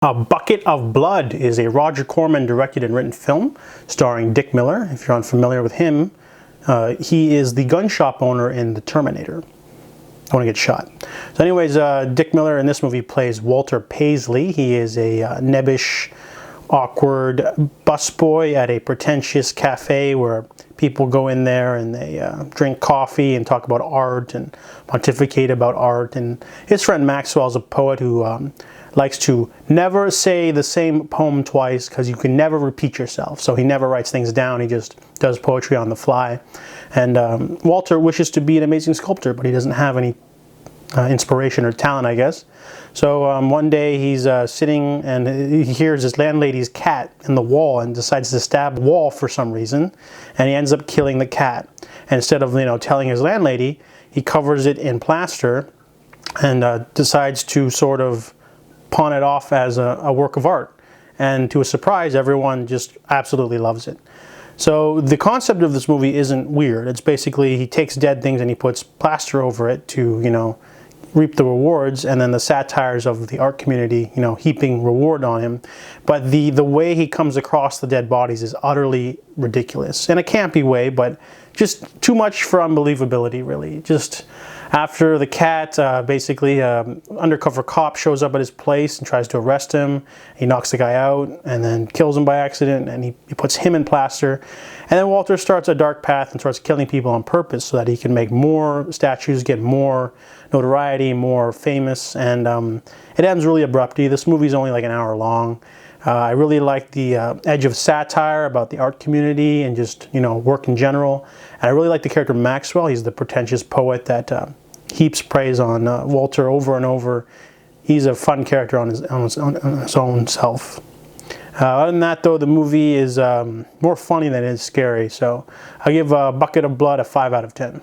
A Bucket of Blood is a Roger Corman directed and written film starring Dick Miller. If you're unfamiliar with him, he is the gun shop owner in The Terminator. I want to get shot. So anyways, Dick Miller in this movie plays Walter Paisley. He is a nebbish, awkward busboy at a pretentious cafe where people go in there and they drink coffee and talk about art and pontificate about art. And his friend Maxwell is a poet who likes to never say the same poem twice because you can never repeat yourself. So he never writes things down. He just does poetry on the fly. And Walter wishes to be an amazing sculptor, but he doesn't have any inspiration or talent, I guess. So one day he's sitting and he hears his landlady's cat in the wall and decides to stab the wall for some reason, and he ends up killing the cat. And instead of telling his landlady, he covers it in plaster and decides to sort of pawn it off as a work of art. And to his surprise, everyone just absolutely loves it. So the concept of this movie isn't weird. It's basically he takes dead things and he puts plaster over it to, reap the rewards, and then the satires of the art community, heaping reward on him. But the way he comes across the dead bodies is utterly ridiculous. In a campy way, but just too much for unbelievability, really. Just after the cat, basically, undercover cop shows up at his place and tries to arrest him. He knocks the guy out and then kills him by accident, and he puts him in plaster. And then Walter starts a dark path and starts killing people on purpose so that he can make more statues, get more notoriety, more famous, and it ends really abruptly. This movie's only like an hour long. I really like the edge of satire about the art community and just, work in general. And I really like the character Maxwell. He's the pretentious poet that heaps praise on Walter over and over. He's a fun character on his own self. Other than that, though, the movie is more funny than it is scary. So I give A Bucket of Blood a 5 out of 10.